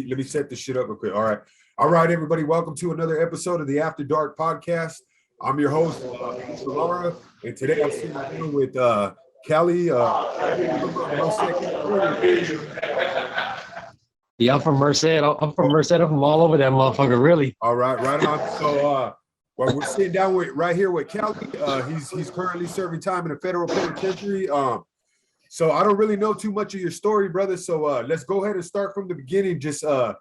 me set this shit up real quick. All right, everybody. Welcome to another episode of the After Dark podcast. I'm your host, Laura, and today I'm sitting down with Cali. Yeah, I'm from Merced. I'm from Merced. I'm from all over that motherfucker, really. All right, right on. So well, we're sitting down right here with Cali. He's currently serving time in a federal penitentiary. So I don't really know too much of your story, brother. So let's go ahead and start from the beginning. Just I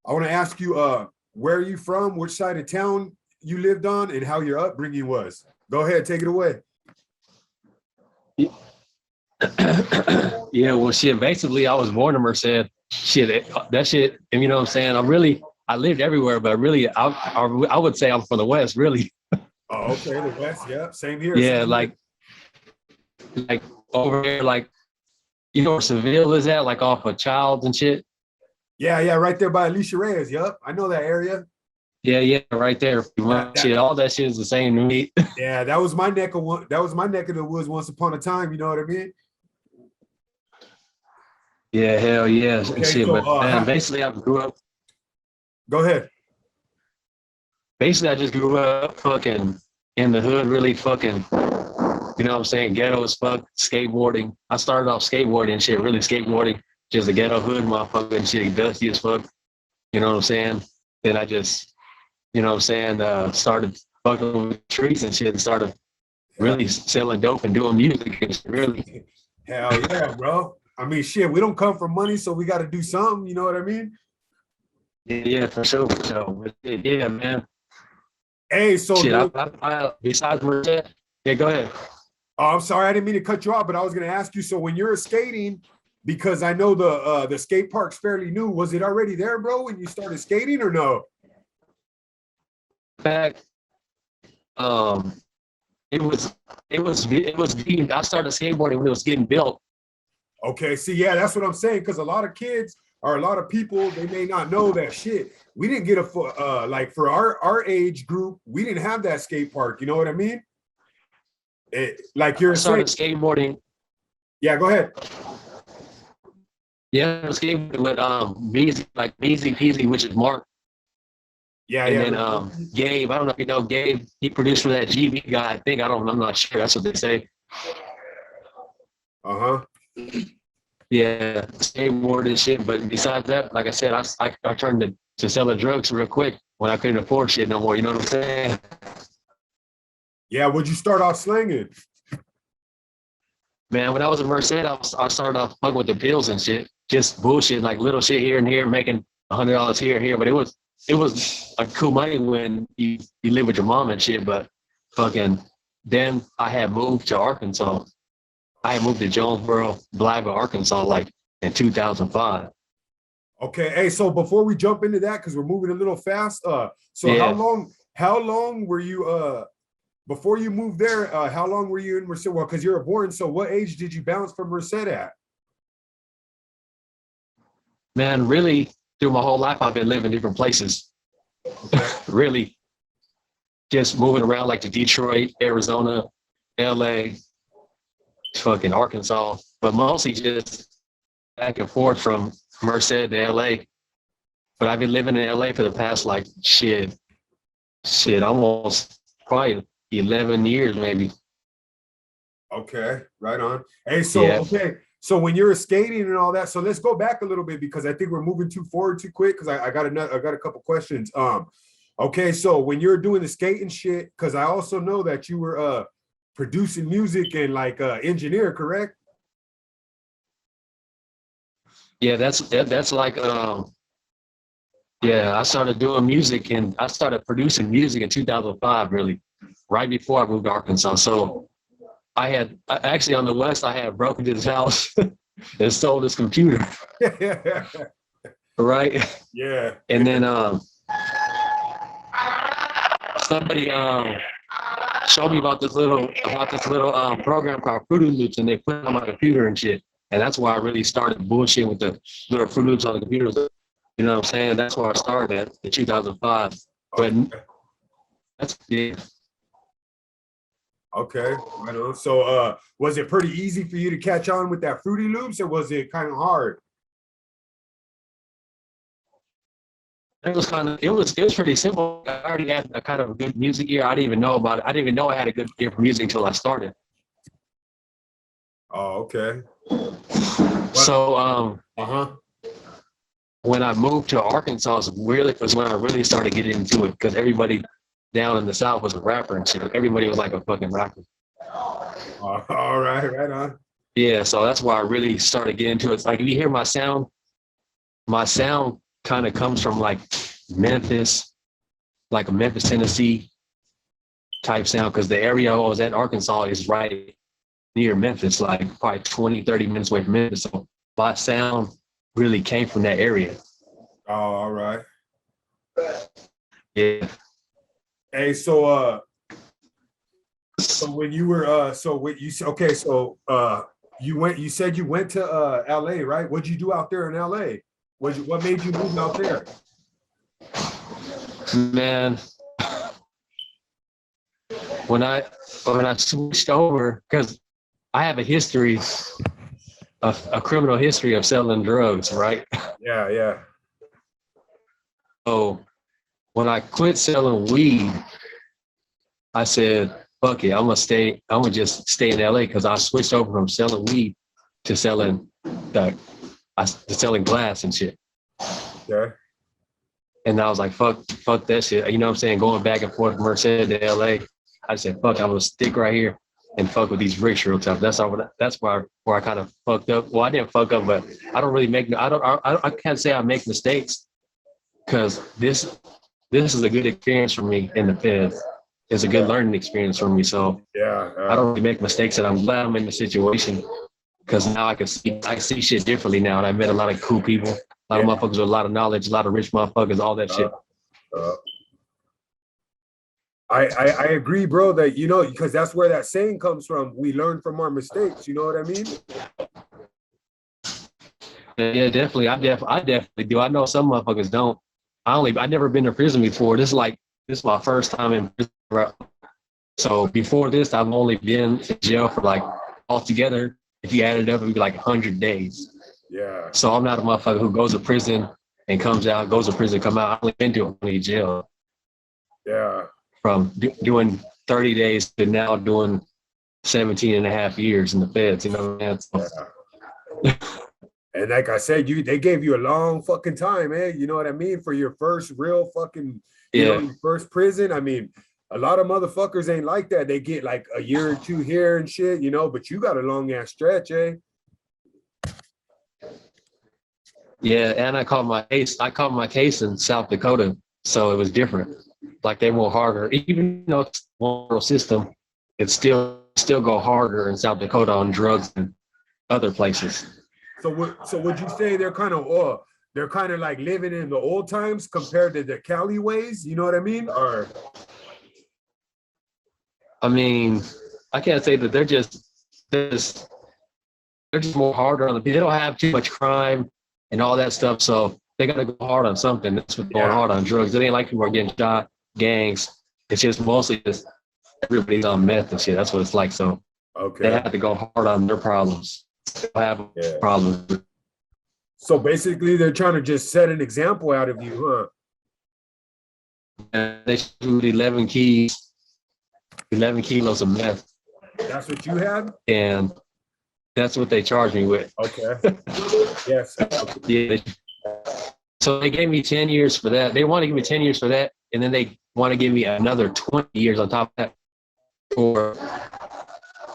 want to ask you where are you from, which side of town you lived on, and how your upbringing was. Go ahead, take it away. Yeah, well, shit, basically, I was born in Merced. Shit, that shit, and you know what I'm saying? I lived everywhere, but really, I would say I'm from the West, really. Oh, okay, the West, yeah, same here. Yeah, same like over here, like, you know where Seville is at, like off of Childs and shit? Yeah, right there by Alicia Reyes. Yep, I know that area. Yeah, right there. Shit, all that shit is the same to me. Yeah, that was my neck of the woods once upon a time. You know what I mean? Yeah, hell yeah. Okay, Shit, so, but man, basically, I grew up. Go ahead. Basically, I just grew up fucking in the hood, really fucking, you know what I'm saying, ghetto as fuck, skateboarding. I started off skateboarding and shit, really skateboarding, just a ghetto hood motherfucker and shit, dusty as fuck, you know what I'm saying? Then I just, you know what I'm saying, started fucking with trees and shit and started really selling dope and doing music and shit, really. Hell yeah, bro. I mean, shit, we don't come from money, so we got to do something, you know what I mean? Yeah, for sure. Yeah, man. Hey, so shit, I besides Merced, yeah, go ahead. Oh, I'm sorry, I didn't mean to cut you off, but I was going to ask you. So when you're skating, because I know the skate park's fairly new, was it already there, bro, when you started skating, or no? In fact, it was I started skateboarding when it was getting built. Okay, see, yeah, that's what I'm saying, because a lot of kids or a lot of people, they may not know that shit. We didn't get like for our age group, we didn't have that skate park. You know what I mean? Like you're saying. Skateboarding. Yeah, go ahead. Yeah, I was skateboarding with Beezy Peasy, which is Mark. Yeah, and then Gabe, I don't know if you know Gabe, he produced for that GB guy. I think I'm not sure. That's what they say. Uh-huh. Yeah, skateboard and shit. But besides that, like I said, I turned to selling drugs real quick when I couldn't afford shit no more. You know what I'm saying? Yeah, would you start off slinging? Man, when I was in Merced, I started off fucking with the pills and shit. Just bullshit, like little shit here and here, making $100 here. But it was like cool money when you live with your mom and shit. But fucking then I had moved to Arkansas. I had moved to Jonesboro, Blythe, Arkansas, like in 2005. Okay, hey, so before we jump into that, because we're moving a little fast, yeah. how long were you before you moved there, how long were you in Merced? Well, because you're born, so what age did you bounce from Merced at? Man, really, through my whole life, I've been living different places. Really, just moving around like to Detroit, Arizona, LA, fucking Arkansas, but mostly just back and forth from Merced to LA. But I've been living in LA for the past like shit, almost probably 11 years maybe. Okay, right on. Hey, so yeah. Okay, so when you're skating and all that, so let's go back a little bit because I think we're moving too forward too quick because I got a couple questions. Okay, so when you're doing the skating shit, because I also know that you were producing music and like engineer, correct? Yeah, that's like yeah, I started doing music and I started producing music in 2005, really, right before I moved to Arkansas. So actually on the West, I had broken into his house and stole his computer. Right? Yeah. And then somebody showed me about this little program called Fruity Loops, and they put it on my computer and shit. And that's why I really started bullshit with the little Fruit Loops on the computers. You know what I'm saying? That's where I started in 2005. But that's yeah. Okay, right on. So was it pretty easy for you to catch on with that Fruity Loops, or was it kind of hard? It was pretty simple. I already had a kind of a good music ear. I didn't even know about it. I didn't even know I had a good ear for music until I started. Oh, okay. So Uh-huh. when I moved to Arkansas was when I really started getting into it because everybody down in the South was a rapper and shit. Everybody was like a fucking rapper. All right, right on. Yeah, so that's why I really started getting into it. It's like if you hear my sound kind of comes from like Memphis, like a Memphis, Tennessee type sound because the area I was at, Arkansas, is right near Memphis, like probably 20, 30 minutes away from Memphis. So my sound really came from that area. Oh, all right. Yeah. Hey, so when you were so what you okay, so you said you went to LA, right? What'd you do out there in LA? What made you move out there? Man, when I switched over, because I have a criminal history of selling drugs, right? Yeah, yeah. So when I quit selling weed, I said, fuck it, I'm gonna just stay in LA because I switched over from selling weed to selling glass and shit. Okay. And I was like, fuck that shit. You know what I'm saying? Going back and forth from Merced to LA. I said, fuck, I'm gonna stick right here and fuck with these bricks real tough. That's where I kind of fucked up. Well, I didn't fuck up, but I don't really I can't say I make mistakes because this is a good experience for me in the feds. It's a good learning experience for me. So Yeah. I don't really make mistakes, and I'm glad I'm in the situation because now I see shit differently now. And I met a lot of cool people, a lot of motherfuckers with a lot of knowledge, a lot of rich motherfuckers, all that shit. I agree, bro, that because that's where that saying comes from. We learn from our mistakes, you know what I mean? Yeah, definitely. I definitely do. I know some motherfuckers don't. I never been to prison before. This is my first time in prison. So before this, I've only been in jail for like altogether, if you add it up, it'd be like 100 days. Yeah. So I'm not a motherfucker who goes to prison and comes out, goes to prison, come out. I've only been to only jail. Yeah. From doing 30 days to now doing 17 and a half years in the feds, you know, man. So, Yeah. And like I said, they gave you a long fucking time, man. You know what I mean? For your first real fucking, your first prison. I mean, a lot of motherfuckers ain't like that. They get like a year or two here and shit, but you got a long ass stretch, eh? Yeah, and I caught my case in South Dakota, so it was different. Like they went harder, even though it's one system, it still go harder in South Dakota on drugs than other places. So would you say they're kind of like living in the old times compared to the Cali ways? You know what I mean? Or I mean, I can't say that they're just more harder on the people. They don't have too much crime and all that stuff, so they got to go hard on something. That's what's going hard on drugs. It ain't like people are getting shot, gangs. It's just mostly just everybody's on meth and shit. That's what it's like. So they have to go hard on their problems. They have problems. So basically, they're trying to just set an example out of you, huh? And they shoot 11 kilos of meth. That's what you had? And that's what they charged me with. Okay. Yes. Yeah. So they gave me 10 years for that. They want to give me 10 years for that. And then they want to give me another 20 years on top of that for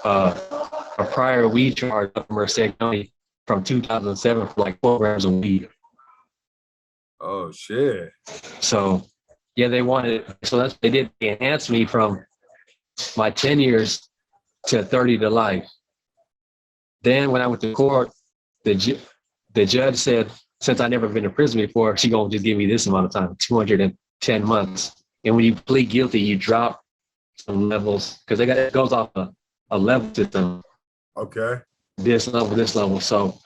a prior weed charge up in Merced County from 2007 for like 12 grams of weed. Oh, shit. So, yeah, they wanted, so that's, they did enhance me from my 10 years to 30 to life. Then when I went to court, the judge said, since I never been to prison before, she gonna just give me this amount of time, 210 months. And when you plead guilty, you drop some levels because it goes off a level system. Okay. This level. So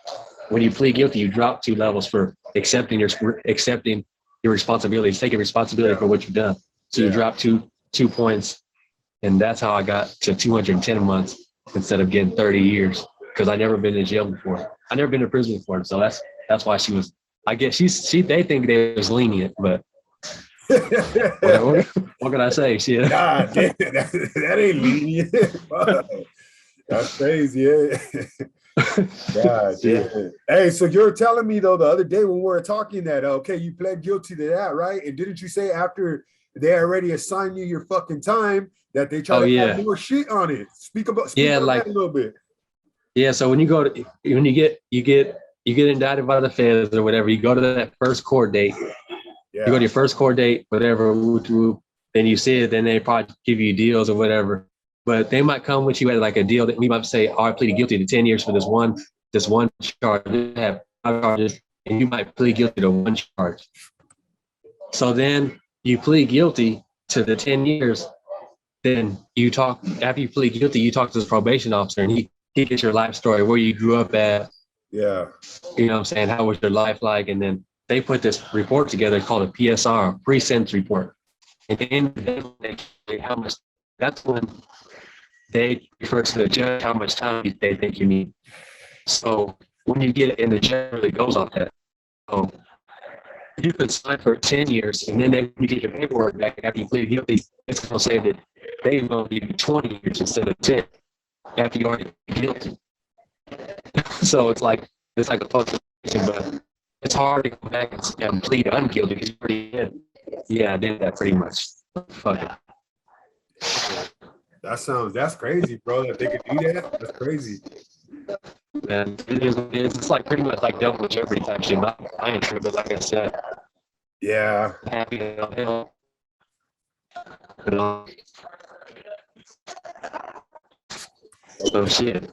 when you plead guilty, you drop 2 levels for accepting your responsibilities, taking responsibility for what you've done. So you drop two points, and that's how I got to 210 months instead of getting 30 years because I never been in jail before. I never been to prison before, so that's why she was. I guess they think they was lenient, but What can I say? Shit. God damn, that ain't lenient. That's crazy. Yeah. God Yeah. damn. Hey, so you're telling me though the other day when we were talking that okay, you pled guilty to that, right? And didn't you say after they already assigned you your fucking time that they try Oh to add yeah. more shit on it? Speak Yeah, on like that a little bit. yeah. So when you get indicted by the feds or whatever, you go to that first court date. You go Yeah. to your first court date, whatever, then you see it, then they probably give you deals or whatever. But they might come with you at like a deal that we might say, oh, I pleaded guilty to 10 years for this one charge. They have 5 charges, and you might plead guilty to one charge. So then you plead guilty to the 10 years, then after you plead guilty, you talk to the probation officer and he gets your life story, where you grew up at, Yeah. you know what I'm saying, how was your life like? And then they put this report together called a PSR, pre-sentence report. And then how much, that's when they refer to the judge how much time they think you need. So when you get it, and the judge really goes off that. So you could sign for 10 years, and then when you get your paperwork back after you plead guilty, it's going to say that they're going to give you 20 years instead of 10 after you already plead guilty. So it's like a fluctuation, but it's hard to go back and plead unguilty because you already did. Yeah, I did that pretty much. Fuck it. That's crazy, bro. That they could do that. That's crazy. Man, it is. It's like pretty much like double jeopardy type shit. I ain't sure, but like I said, Yeah. happy to help. You know. So shit.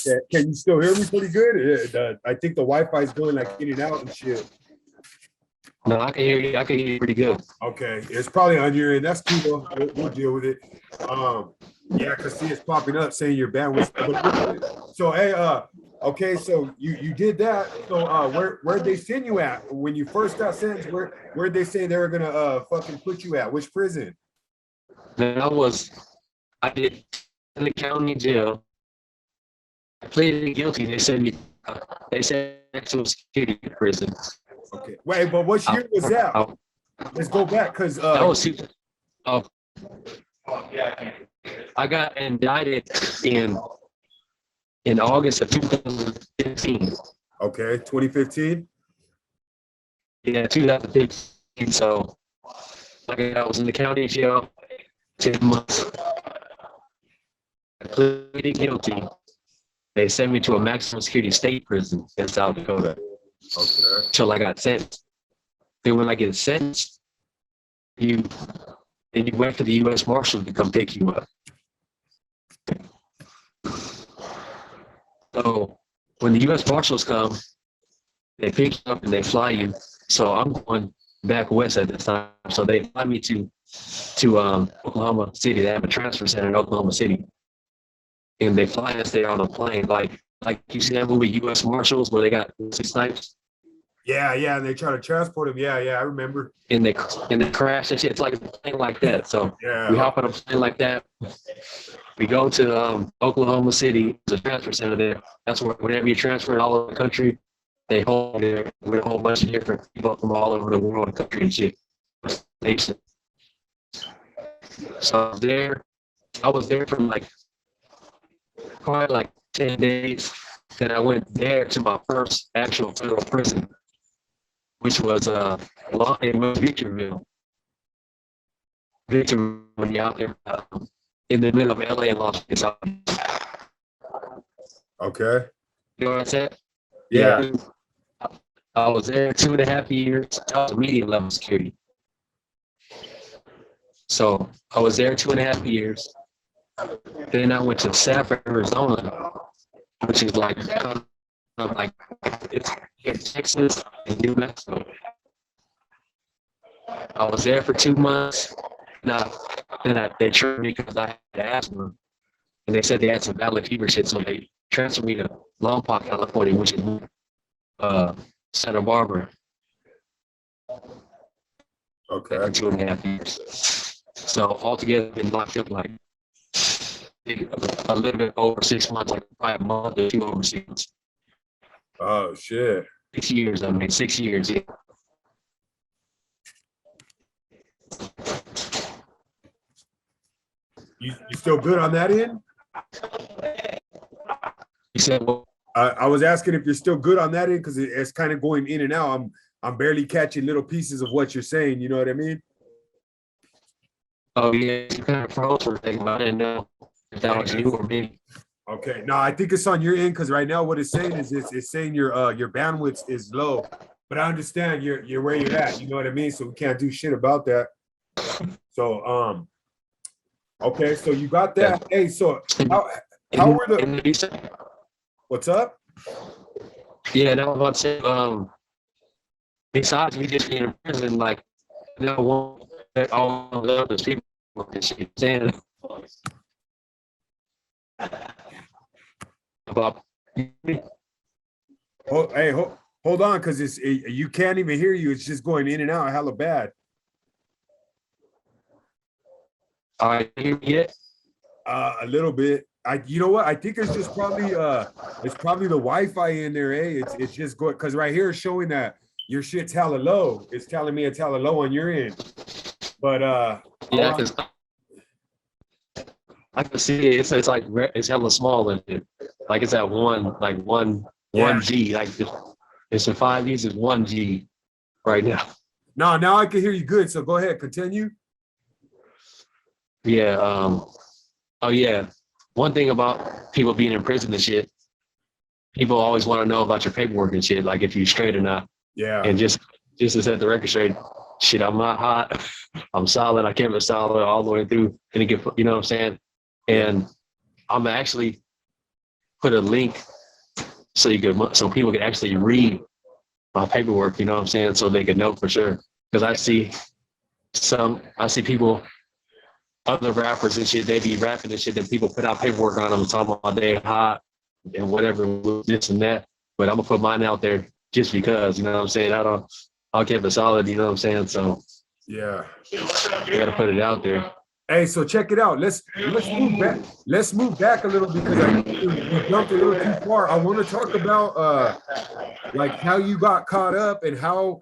Yeah. Can you still hear me pretty good? I think the Wi-Fi is going like in and out and shit. No, I can hear you. I can hear you pretty good. Okay, it's probably on your end. That's cool though. We'll deal with it. Yeah, cause see, it's popping up saying your bandwidth. So hey, okay, so you did that. So where'd they send you at when you first got sentenced? Where'd they say they were gonna fucking put you at? Which prison? Then I did in the county jail. I pleaded guilty. They sent me to a security prison. Okay, wait, but what year was that? Let's go back, cause that was oh, I got indicted in August of 2015. Okay, 2015. Yeah, 2015. So like I was in the county jail 10 months. I pleaded guilty. They sent me to a maximum security state prison in South Dakota. Okay. Till I got sentenced. Then when I get sentenced, you wait for the U.S. Marshals to come pick you up. So when the U.S. Marshals come, they pick you up and they fly you. So I'm going back west at this time. So they fly me to Oklahoma City. They have a transfer center in Oklahoma City, and they fly us there on a plane, like you see that movie U.S. Marshals where they got 6 snipes. Yeah, and they try to transport him. Yeah, I remember. And they crash and shit. It's like a plane like that. So yeah, we hop on a plane like that. We go to Oklahoma City. There's a transfer center there. That's where whenever you transfer all over the country, they hold there with a whole bunch of different people from all over the world and country and shit. So I was there for probably 10 days. Then I went there to my first actual federal prison, which was in Victorville. Victorville, out there in the middle of LA and Los Angeles. Okay. You know what I said? Yeah. I was there 2.5 years. I was medium level security. So I was there 2.5 years. Then I went to Safford, Arizona, which is like it's in Texas and New Mexico. I was there for 2 months. They treated me because I had asthma, and they said they had some valley fever shit, so they transferred me to Lompoc, California, which is Santa Barbara. Okay. For 2.5 years. So altogether, I've been locked up like a little bit over 6 months, like probably a month or 2 over 6 months. Oh shit. 6 years. I mean, 6 years. Yeah. You still good on that end? You said, well, I was asking if you're still good on that end because it's kind of going in and out. I'm barely catching little pieces of what you're saying. You know what I mean? oh yeah, you kind of froze for a second, but I didn't know if that was you or me. Okay. No, I think it's on your end because right now what it's saying is it's saying your bandwidth is low. But I understand you're where you're at. You know what I mean? So we can't do shit about that. So okay, so you got that. Hey, so how were the what's up? Yeah, that was about to say, besides me just being in prison, like, you know, one that all the other people and shit saying about Oh, hey, hold on, because you can't even hear you. It's just going in and out, hella bad. all right, hear me yet? A little bit. You know what? I think it's just probably the Wi-Fi in there. It's just good because right here it's showing that your shit's hella low. It's telling me it's hella low on your end. But Yeah, because I can see it. It's like it's hella small in it. Like it's at one G. Like it's in 5Gs is 1G right now. no, now I can hear you good. So go ahead, continue. Yeah. Oh yeah. One thing about people being in prison and shit, people always want to know about your paperwork and shit, like if you're straight or not. Yeah. And just to set the record straight, shit, I'm not hot. I'm solid. I kept it solid all the way through. Didn't get, you know what I'm saying? And I'm actually put a link so people can actually read my paperwork, you know what I'm saying? So they can know for sure. Because I see people, other rappers and shit, they be rapping and shit, and people put out paperwork on them talking about they hot and whatever, this and that. But I'm gonna put mine out there just because, you know what I'm saying? I'll keep it solid, you know what I'm saying? So yeah, I gotta put it out there. Hey, so check it out. Let's move back. Let's move back a little because I think we jumped a little too far. I want to talk about like how you got caught up and how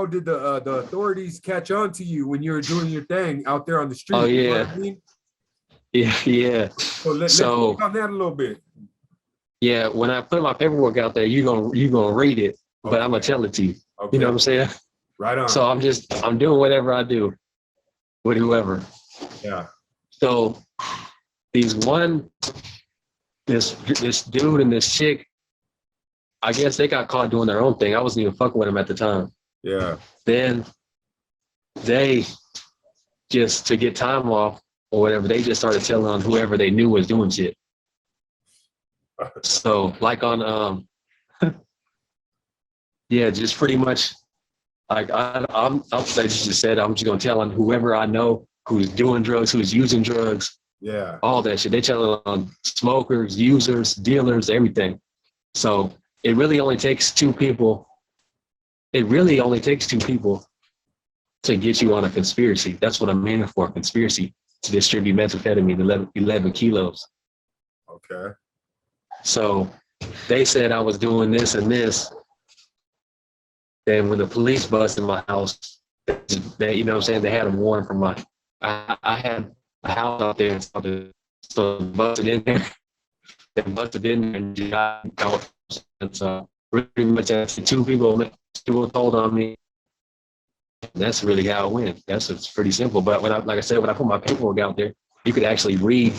did the authorities catch on to you when you were doing your thing out there on the street? Oh You know yeah. what I mean? Yeah. So let's talk on that a little bit. Yeah, when I put my paperwork out there, you're gonna read it, but I'm gonna tell it to you. Okay. You know what I'm saying? Right on. So I'm doing whatever I do with whoever. Yeah. So this dude and this chick, I guess they got caught doing their own thing. I wasn't even fucking with them at the time. Yeah. Then they just to get time off or whatever, they just started telling on whoever they knew was doing shit. So like on yeah, just pretty much like I'm like you just said, I'm just gonna tell on whoever I know who's doing drugs, who's using drugs, Yeah. all that shit. They tell on smokers, users, dealers, everything. So it really only takes two people. It really only takes two people to get you on a conspiracy. That's what I'm aiming for, conspiracy to distribute methamphetamine, 11 kilos. Okay. So they said I was doing this and this. Then when the police busted my house, they, you know what I'm saying, they had a warrant for I had a house out there, so busted in there. They busted in there and got out. And so pretty much that's two people told on me. That's really how it went. It's pretty simple. But when like I said, when I put my paperwork out there, you could actually read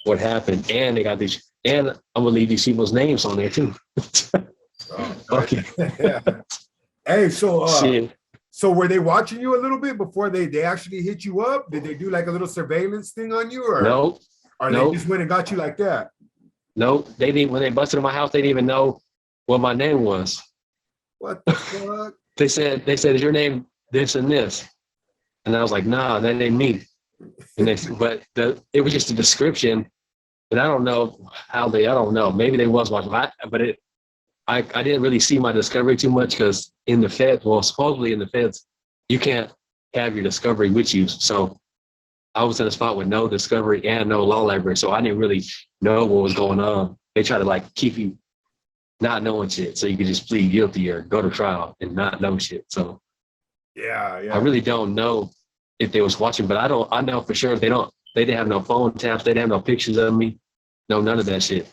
what happened. And they got these, and I'm gonna leave these people's names on there too. Okay. Yeah. Hey, so Shit. so were they watching you a little bit before they actually hit you up? Did they do like a little surveillance thing on you, or Nope. or they just went and got you like that? Nope. They didn't. When they busted in my house, they didn't even know what my name was. What the fuck? They said, is your name this and this? And I was like, nah, that ain't me. And it was just a description. And I don't know I don't know. Maybe they was watching, but I didn't really see my discovery too much because in the Feds, well, supposedly in the Feds, you can't have your discovery with you. So I was in a spot with no discovery and no law library. So I didn't really know what was going on. They try to like keep you not knowing shit so you can just plead guilty or go to trial and not know shit. So Yeah. I really don't know if they was watching, but I know for sure they didn't have no phone taps, they didn't have no pictures of me, no, none of that shit.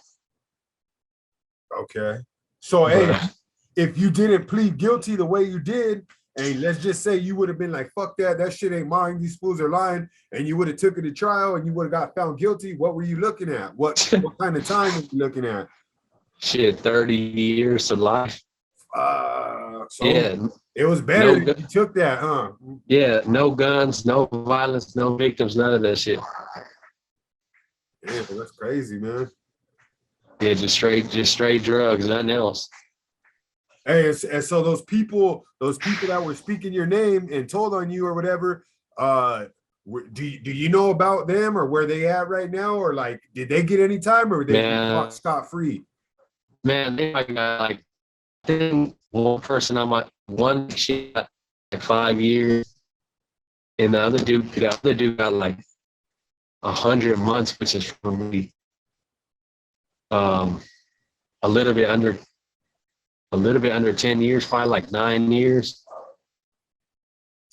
Okay. So, hey, But if you didn't plead guilty the way you did, and let's just say you would have been like, fuck that shit ain't mine, these fools are lying, and you would have took it to trial and you would have got found guilty, what were you looking at? What kind of time were you looking at? shit, 30 years to life. So Yeah. it was better if you took that, huh? Yeah, no guns, no violence, no victims, none of that shit. Damn, that's crazy, man. Yeah, just straight drugs, nothing else. Hey, and so those people that were speaking your name and told on you or whatever, do you know about them or where they at right now, or like did they get any time or were they caught scot-free? Man, they got like, I think one person on my one shit got like 5 years, and the other dude got like 100 months, which is from me. A little bit under 10 years, probably like 9 years.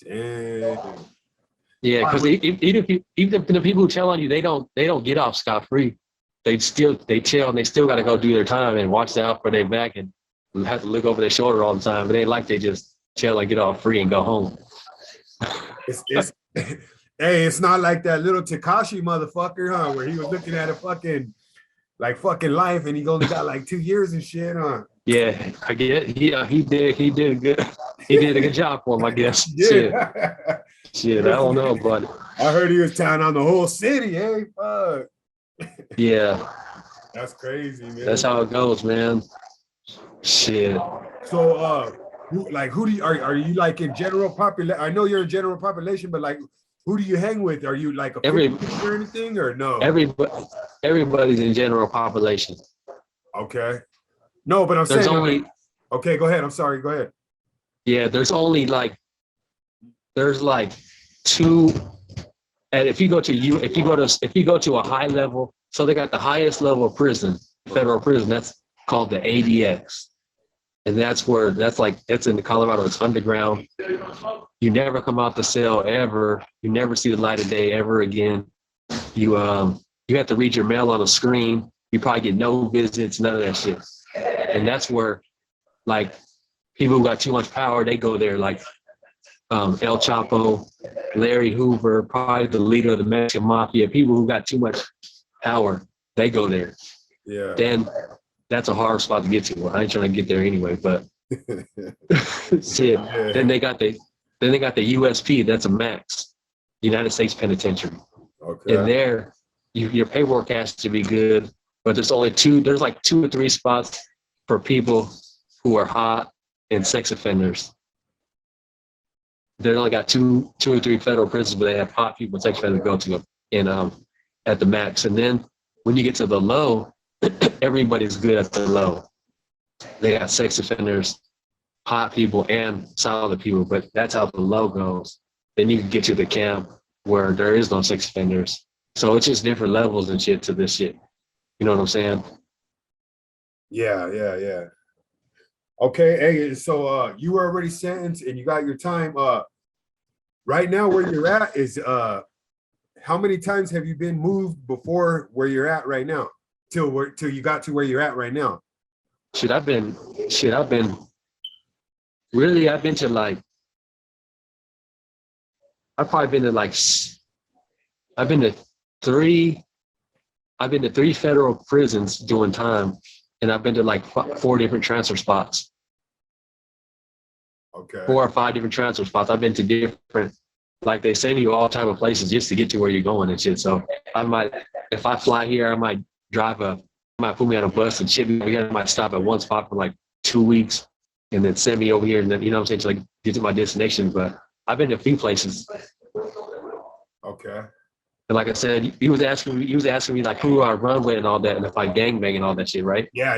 Damn. Yeah, because even the people who tell on you, they don't get off scot-free. They chill and they still got to go do their time and watch out for their back and have to look over their shoulder all the time. But they like they just chill and get off free and go home. It's hey, it's not like that little Tekashi motherfucker, huh? Where he was looking at a fucking life and he only got like 2 years and shit, huh? Yeah, I get it. He did good. He did a good job for him, I guess. Yeah. Shit, I don't know, but I heard he was tying on the whole city. Hey, fuck. Yeah, that's crazy, man. That's how it goes, man. Shit. So, who do you are you like in general population? I know you're in general population, but like, who do you hang with? Are you like a or anything or no? Everybody's in general population. Okay. No, but I'm there's saying only. Okay, go ahead. I'm sorry. Go ahead. Yeah, there's like two. And if you go to a high level, so they got the highest level of prison, federal prison. That's called the ADX, and that's in Colorado. It's underground. You never come out the cell ever. You never see the light of day ever again. You have to read your mail on a screen. You probably get no visits, none of that shit. And that's where, like, people who got too much power, they go there. Like El Chapo, Larry Hoover, probably the leader of the Mexican mafia. People who got too much power, they go there. Yeah. Then that's a hard spot to get to. Well, I ain't trying to get there anyway, but shit. Yeah. Then they got the USP. That's a max, United States Penitentiary. Okay. And there, your paperwork has to be good, but there's like 2 or 3 spots for people who are hot and sex offenders. They only got 2 or 3 federal prisons, but they have hot people and sex offenders to go to them and at the max. And then when you get to the low, everybody's good at the low. They got sex offenders, hot people, and solid people, but that's how the low goes. Then you can get to the camp where there is no sex offenders. So it's just different levels and shit to this shit. You know what I'm saying? Yeah. Okay, hey, so you were already sentenced and you got your time. Right now where you're at is how many times have you been moved before where you're at right now? Till you got to where you're at right now? I've been to like, I've been to 3 federal prisons doing time, and I've been to like 4 different transfer spots. Okay. 4 or 5 different transfer spots. I've been to different, like they send you all type of places just to get to where you're going and shit. So if I fly here, I might put me on a bus and ship me. I might stop at one spot for like 2 weeks and then send me over here, and then, you know what I'm saying, to like get to my destination. But I've been to a few places. Okay. And like I said, he was asking me like who I run with and all that, and if I gangbang and all that shit, right? Yeah.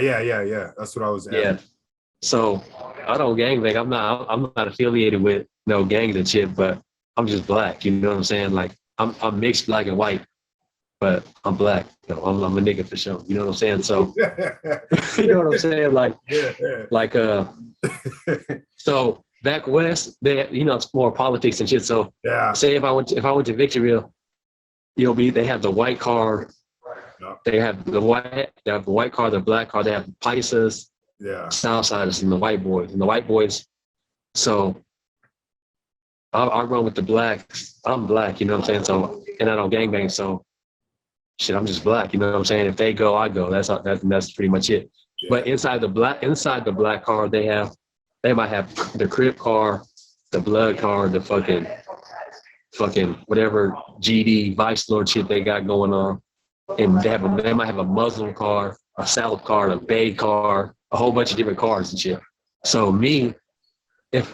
That's what I was asking. Yeah. So I don't gangbang. I'm not affiliated with no gangs and shit, but I'm just black. You know what I'm saying? Like I'm mixed black and white, but I'm black. You know, I'm a nigga for sure. You know what I'm saying? So you know what I'm saying? Like, yeah. like so back west, they, you know, it's more politics and shit. So Yeah. say if I went to Victorville, they have the white car, they have the white car, the black car, they have Paisas, Yeah. Southsiders, and the white boys. And the white boys, so I run with the blacks. I'm black, you know what I'm saying? So, and I don't gangbang, so shit, I'm just black, you know what I'm saying? If they go, I go. That's pretty much it. Yeah. But inside the black car, they might have the crib car, the blood car, the fucking whatever GD Vice Lord shit they got going on. And they might have a Muslim car, a South car, a Bay car, a whole bunch of different cars and shit. So me, if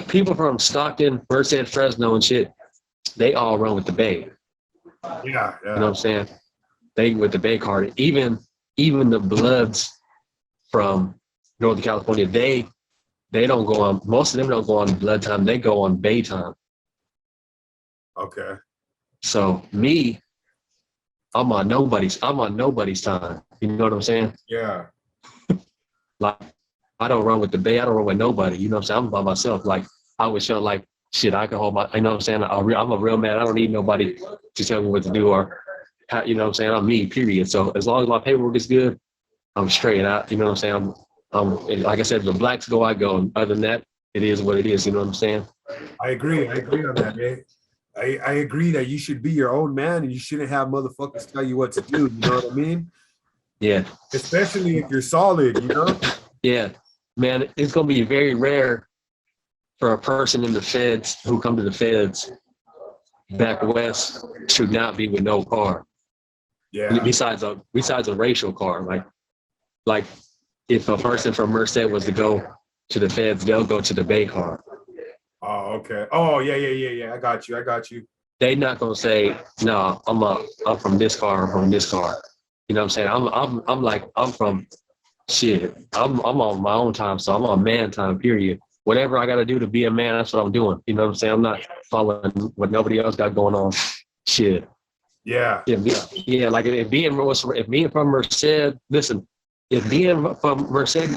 people from Stockton, Merced, Fresno and shit, they all run with the Bay. Yeah. You know what I'm saying? They with the Bay card. Even the Bloods from Northern California, they don't go on, most of them don't go on blood time, they go on Bay time. Okay. So me, I'm on nobody's time. You know what I'm saying? Yeah. Like, I don't run with the Bay, I don't run with nobody. You know what I'm saying? I'm by myself. Like, I would show like, shit, I can hold my, you know what I'm saying? I'm a real man. I don't need nobody to tell me what to do or, how, you know what I'm saying? I'm me, period. So as long as my paperwork is good, I'm straight out. You know what I'm saying? I'm like I said, if the blacks go, I go. And other than that, it is what it is. You know what I'm saying? I agree on that, man. I agree that you should be your own man and you shouldn't have motherfuckers tell you what to do. You know what I mean? Yeah. Especially if you're solid, you know? Yeah. Man, it's going to be very rare for a person in the feds who come to the feds back west to not be with no car. Yeah. Besides a racial car. Like if a person from Merced was to go to the feds, they'll go to the Bay car. Oh, okay. Oh, yeah. I got you. They not gonna say, no, I'm from this car, I'm from this car. You know what I'm saying? I'm from shit. I'm on my own time, so I'm on man time, period. Whatever I gotta do to be a man, that's what I'm doing. You know what I'm saying? I'm not following what nobody else got going on. Shit. Yeah. Yeah, like if being from Merced, listen, if being from Merced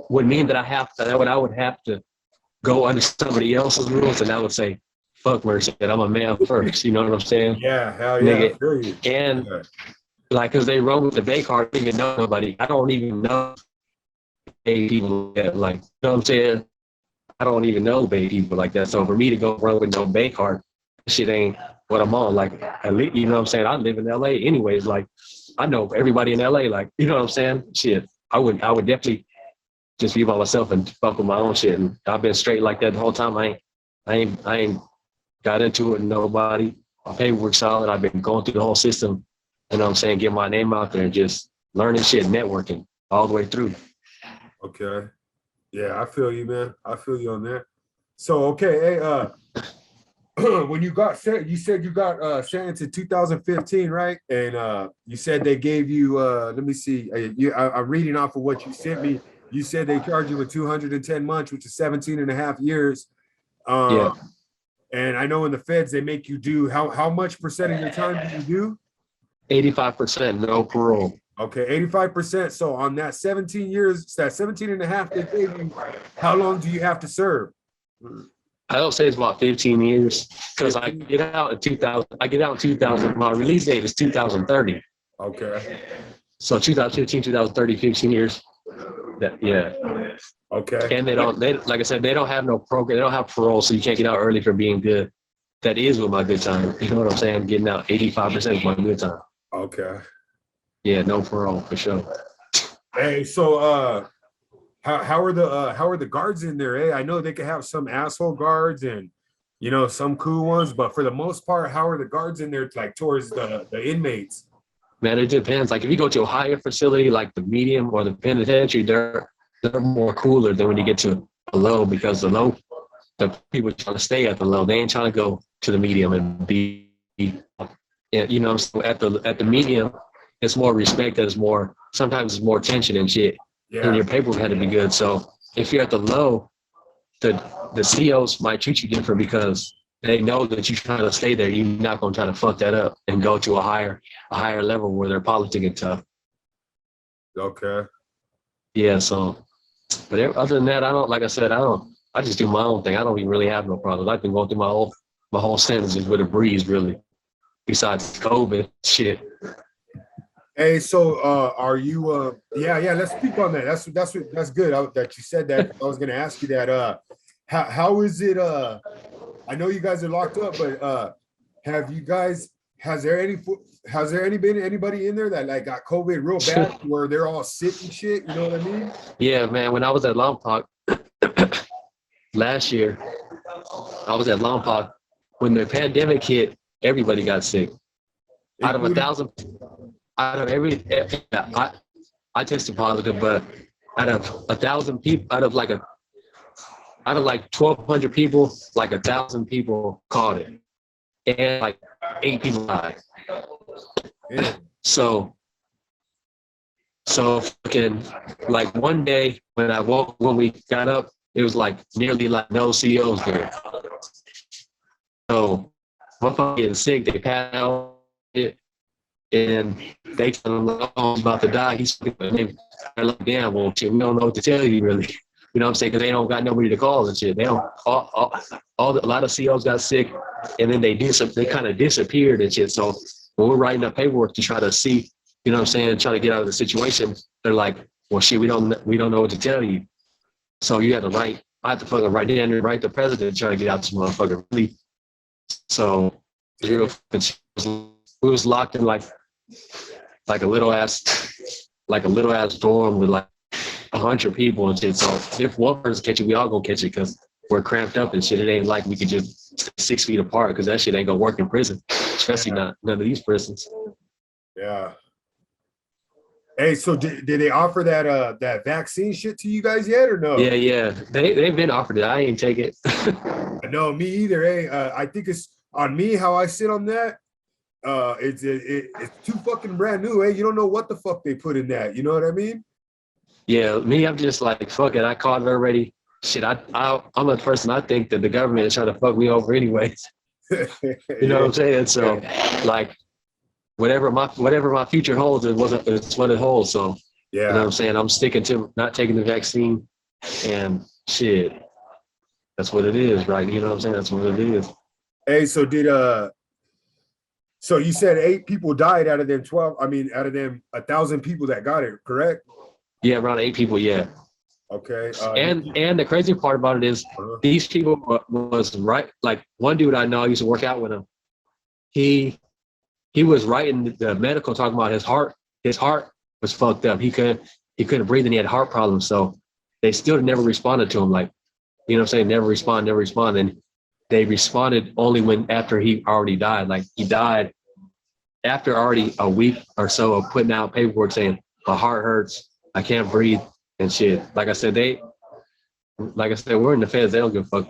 would mean that I would have to go under somebody else's rules, and I would say, fuck Merced, I'm a man first. You know what I'm saying? Yeah, hell yeah. Nigga. And like, cause they run with the Bay car, I don't even know nobody. I don't even know Bay people that, like, you know what I'm saying? I don't even know Bay people like that. So for me to go run with no Bay car, shit ain't what I'm on. Like, at least, you know what I'm saying? I live in LA anyways. Like, I know everybody in LA. Like, you know what I'm saying? Shit, I would definitely just be by myself and fuck with my own shit. And I've been straight like that the whole time. I ain't got into it with nobody. My paperwork's solid. I've been going through the whole system. You know what I'm saying? Get my name out there and just learning shit, networking all the way through. Okay. Yeah, I feel you, man. I feel you on that. So, okay, hey, when you got sent, you said you got sentenced in 2015, right? And you said they gave you, let me see, I'm reading off of what you sent me. You said they charged you with 210 months, which is 17 and a half years. Yeah. And I know in the feds, they make you do, how much percent of your time do you do? 85%, no parole. Okay, 85%. So on that 17 years, that 17 and a half they gave you, how long do you have to serve? I don't say it's about 15 years because I get out in 2000. I get out in 2000. My release date is 2030. Okay. So 2015, 2030, 15 years. Yeah. Okay. And like I said, they don't have no program. They don't have parole, so you can't get out early for being good. That is with my good time. You know what I'm saying? Getting out 85% is my good time. Okay. Yeah, no parole for sure. Hey, so how are the guards in there? I know they could have some asshole guards and some cool ones, but for the most part, how are the guards in there like towards the inmates? Man, it depends. Like if you go to a higher facility like the medium or the penitentiary, they're more cooler than when you get to a low, because the people trying to stay at the low. They ain't trying to go to the medium and be, so at the medium, it's more respect. Sometimes it's more tension and shit. Yeah. And your paperwork had to be good. So if you're at the low, the COs might treat you different because they know that you're trying to stay there. You're not going to try to fuck that up and go to a higher level where they're politicking tough. Okay. Yeah. So, but other than that, I don't I just do my own thing. I don't even really have no problems. I've been going through my whole sentences with a breeze, really. Besides COVID, shit. Hey, so are you yeah, let's speak on that. That's good that you said that. I was gonna ask you that. How is it I know you guys are locked up, but have you guys has there any been anybody in there that like got COVID real bad where they're all sick and shit? You know what I mean? Yeah, man. When I was at Lompoc last year, I was at Lompoc. When the pandemic hit, everybody got sick. Out of 1,000, out of I tested positive, but out of 1,000 people, out of like 1,200 people, like 1,000 people caught it, and like 8 people died. Yeah. So fucking like one day when we got up, it was like nearly like no CEOs there. So motherfucker getting sick, they passed out it, and they tell him like, oh, I'm about to die. He's they're like, damn, well shit, we don't know what to tell you really. You know what I'm saying? Because they don't got nobody to call and shit. They don't a lot of CEOs got sick, and then they kind of disappeared and shit. So when we're writing up paperwork to try to see, you know what I'm saying, trying to get out of the situation, they're like, well shit, we don't know what to tell you. So you have to write. I have to fucking write in and write the president trying to get out this motherfucker. Really. So we was locked in like a little ass dorm with like 100 people and shit. So if one person catch it, we all gonna catch it because we're cramped up and shit. It ain't like we could just stay 6 feet apart because that shit ain't gonna work in prison, especially not none of these prisons. Yeah. Hey, so did they offer that vaccine shit to you guys yet or no? Yeah. They've been offered it. I ain't take it. No, me either. Hey, I think it's on me how I sit on that. It's too fucking brand new. Hey, you don't know what the fuck they put in that. You know what I mean? Yeah, me, I'm just like, fuck it. I caught it already. Shit, I'm a person. I think that the government is trying to fuck me over anyways. You know what I'm saying? So, like, whatever my future holds, it's what it holds. So, yeah. You know what I'm saying? I'm sticking to not taking the vaccine, and shit, that's what it is, right? You know what I'm saying? That's what it is. Hey, so so you said 8 people died out of them 12. I mean, out of them 1,000 people that got it, correct? Yeah, around 8 people. Yeah. Okay. And the crazy part about it is these people was right. Like one dude I know, I used to work out with him. He was writing the medical talking about his heart. His heart was fucked up. He couldn't breathe and he had heart problems. So they still never responded to him. Like, you know what I'm saying? Never respond. And they responded only after he already died. Like he died after already a week or so of putting out paperwork saying my heart hurts, I can't breathe and shit. Like I said, we're in the feds. They don't give a fuck.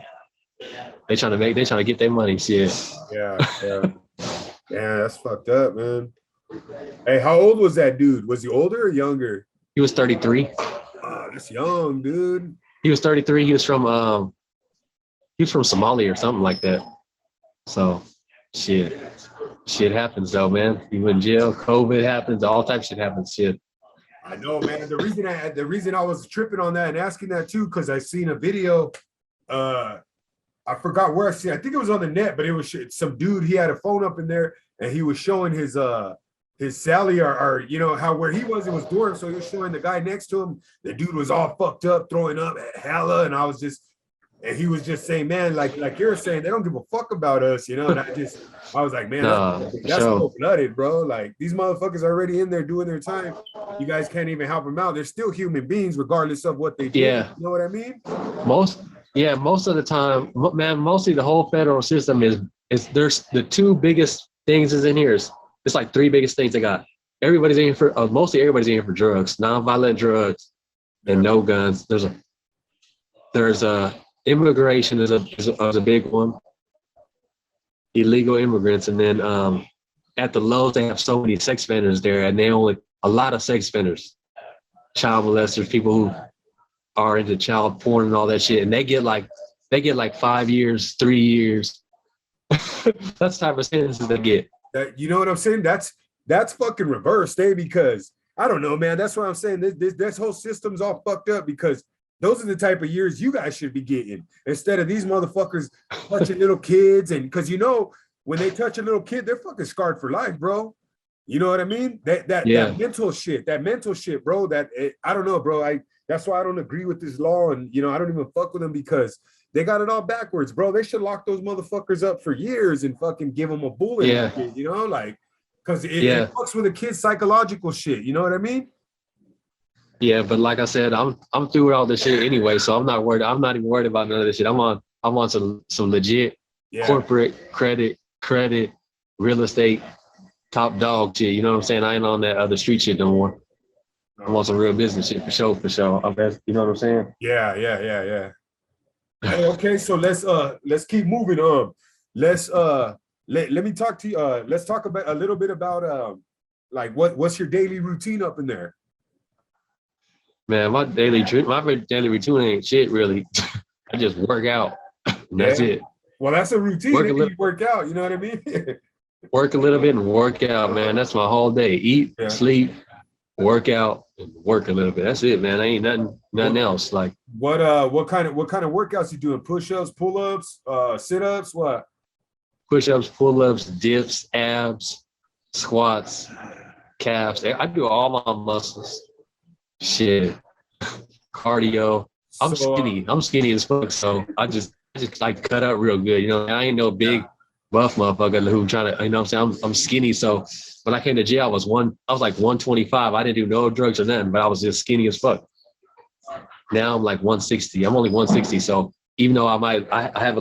They trying to get their money. Shit. Yeah. Yeah, that's fucked up, man. Hey, how old was that dude? Was he older or younger? He was 33. That's young, dude. He was 33. He was from Somalia or something like that. So shit happens though, man. You in jail, COVID happens, all types of shit happens. Shit. I know, man. The reason I was tripping on that and asking that too, because I seen a video. I forgot where I see. I think it was on the net, but it was some dude. He had a phone up in there, and he was showing his Sally or you know how where he was. It was dorm, so he was showing the guy next to him. The dude was all fucked up, throwing up at hella, and he was just saying, man, like you're saying, they don't give a fuck about us, you know. And I was like, man, that's cold-blooded, bro. Like these motherfuckers are already in there doing their time. You guys can't even help them out. They're still human beings, regardless of what they do. Yeah. You know what I mean? Most of the time, man, mostly the whole federal system is there's the 2 biggest things is in here. It's like 3 biggest things they got. Everybody's in here for mostly everybody's in here for drugs, non-violent drugs, and no guns. There's immigration is a big one. Illegal immigrants, and then at the lows they have so many sex offenders there, and a lot of sex offenders, child molesters, people who are into child porn and all that shit, and they get like 5 years, 3 years. That's the type of sentences they get. You know what I'm saying? That's fucking reversed, because I don't know, man. That's what I'm saying. This whole system's all fucked up because Those are the type of years you guys should be getting instead of these motherfuckers touching little kids. And because you know, when they touch a little kid, they're fucking scarred for life, bro. You know what I mean? That mental shit, bro. I don't know, bro. That's why I don't agree with this law, and you know, I don't even fuck with them because they got it all backwards, bro. They should lock those motherfuckers up for years and fucking give them a bullet. Yeah. Shit, you know, like because it fucks with a kid's psychological shit. You know what I mean? Yeah, but like I said, I'm through with all this shit anyway, so I'm not worried. I'm not even worried about none of this shit. I'm on some legit corporate credit, real estate, top dog shit. You know what I'm saying? I ain't on that other street shit no more. I'm on some real business shit for sure. You know what I'm saying? Yeah. Hey, okay, so let's keep moving. Let me talk to you. Let's talk about a little bit about like what's your daily routine up in there? Man, my daily routine ain't shit really. I just work out. And that's it. Well, that's a routine. You work out, you know what I mean? Work a little bit and work out, man. That's my whole day. Eat, sleep, work out, and work a little bit. That's it, man. Ain't nothing else. Like what kind of workouts you doing? Push-ups, pull-ups, sit-ups, what? Push-ups, pull-ups, dips, abs, squats, calves. I do all my muscles. Shit. Cardio. I'm skinny as fuck, so I just like cut up real good. You know, I ain't no big buff motherfucker who trying to, you know what I'm saying? I'm skinny. So when I came to jail, I was like 125. I didn't do no drugs or nothing, but I was just skinny as fuck. Now I'm like 160. I'm only 160. So even though I have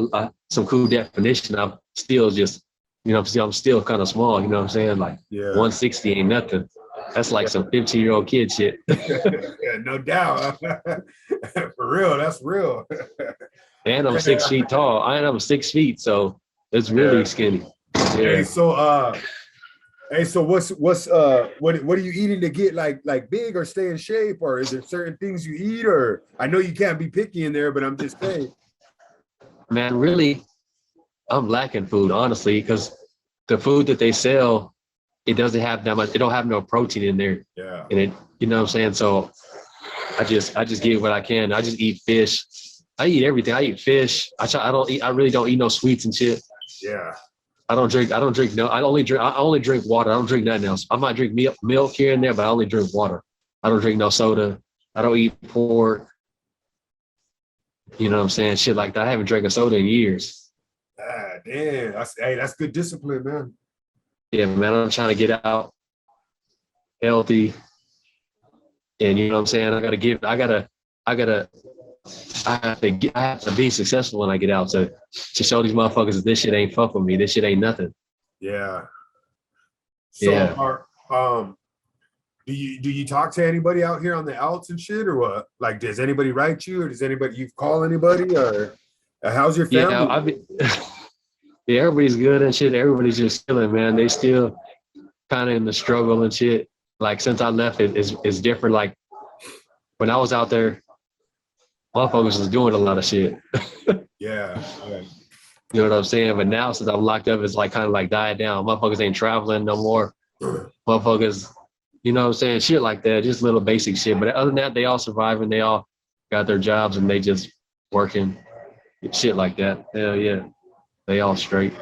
some cool definition, I'm still just, you know, I'm still kind of small, you know what I'm saying? Like 160 ain't nothing. That's like some 15-year-old kid shit. Yeah, no doubt. For real, that's real. And I'm 6 feet tall. I'm 6 feet, so it's really skinny. Yeah. Hey, so what are you eating to get like big or stay in shape, or is there certain things you eat? Or I know you can't be picky in there, but I'm just saying. Man, really, I'm lacking food, honestly, because the food that they sell, it doesn't have that much. It don't have no protein in there. Yeah. And it, you know what I'm saying? So I just get what I can. I just eat fish. I eat everything. I eat fish. I really don't eat no sweets and shit. Yeah. I only drink water. I don't drink nothing else. I might drink milk here and there, but I only drink water. I don't drink no soda. I don't eat pork. You know what I'm saying? Shit like that. I haven't drank a soda in years. Damn. That's good discipline, man. Yeah, man, I'm trying to get out healthy. And you know what I'm saying? I have to be successful when I get out to show these motherfuckers that this shit ain't fuck with me. This shit ain't nothing. Yeah. So do you talk to anybody out here on the outs and shit, or what? Like, does anybody write you, or does anybody you've called anybody, or how's your family? Yeah, everybody's good and shit. Everybody's just chilling, man. They still kind of in the struggle and shit. Like since I left, it's different. Like when I was out there, motherfuckers was doing a lot of shit. Yeah. You know what I'm saying? But now since I'm locked up, it's like kind of like died down. Motherfuckers ain't traveling no more. Motherfuckers, you know what I'm saying? Shit like that, just little basic shit. But other than that, they all surviving. They all got their jobs and they just working. Shit like that. Hell yeah. They all straight.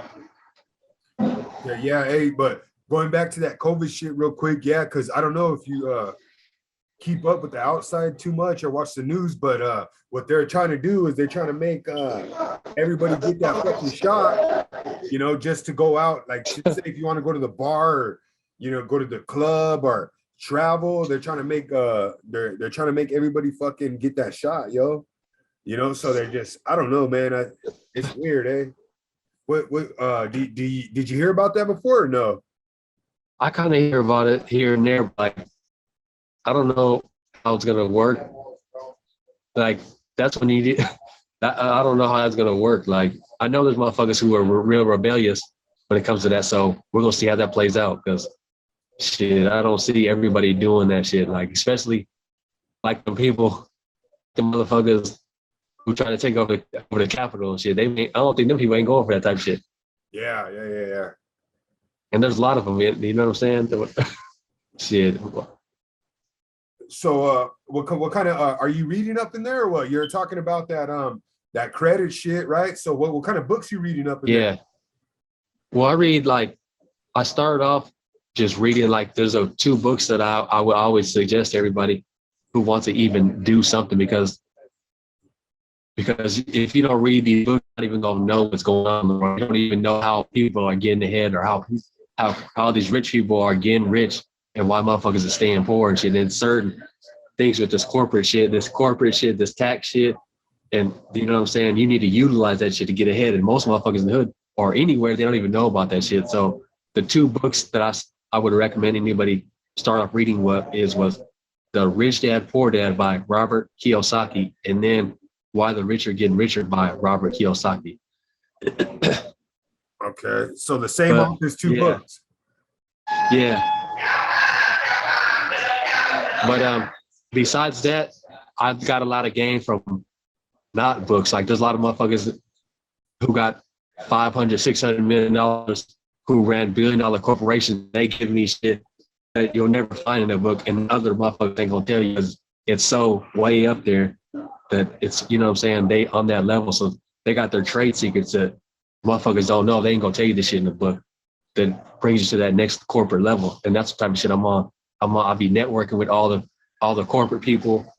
Yeah. Hey, but going back to that COVID shit real quick, because I don't know if you keep up with the outside too much or watch the news, but what they're trying to do is they're trying to make everybody get that fucking shot, you know, just to go out. Like, say if you want to go to the bar, or, you know, go to the club or travel, they're trying to make they're trying to make everybody fucking get that shot, yo. You know, so they're just, I don't know, man. It's weird, eh? Did you hear about that before or no? I kind of hear about it here and there, but I don't know how it's gonna work. Like that's when you need. I don't know how that's gonna work. Like I know there's motherfuckers who are real rebellious when it comes to that. So we're gonna see how that plays out. Because shit, I don't see everybody doing that shit. Like especially like the people, the motherfuckers who try to take over the Capitol and shit. I don't think them people ain't going for that type of shit. Yeah. And there's a lot of them. You know what I'm saying? Shit. So what kind of are you reading up in there, or what? You're talking about that that credit shit, right? So what kind of books you reading up in Yeah. there? Well, I read like I started off just reading like there's two books that I would always suggest to everybody who wants to even do something because if you don't read these books, you're not even gonna know what's going on in the world. You don't even know how people are getting ahead or how these rich people are getting rich and why motherfuckers are staying poor and shit. And certain things with this corporate shit, this tax shit, and you know what I'm saying? You need to utilize that shit to get ahead. And most motherfuckers in the hood or anywhere, they don't even know about that shit. So the two books that I would recommend anybody start off reading was The Rich Dad Poor Dad by Robert Kiyosaki, and then Why the Rich Are Getting Richer by Robert Kiyosaki. Okay, so the same But, author's two yeah. books. Yeah. But besides that, I've got a lot of gain from not books. Like there's a lot of motherfuckers who got 500, $600 million who ran billion-dollar corporations. They give me shit that you'll never find in a book, and other motherfuckers ain't gonna tell you because it's so way up there that it's, you know what I'm saying, they on that level. So they got their trade secrets that motherfuckers don't know. They ain't gonna tell you this shit in the book that brings you to that next corporate level. And that's the type of shit I'm on. I'll be networking with all the corporate people,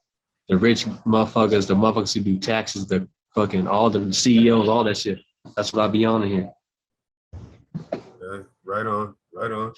the rich motherfuckers, the motherfuckers who do taxes, the fucking all the CEOs, all that shit. That's what I'll be on in here. Okay, right on, right on.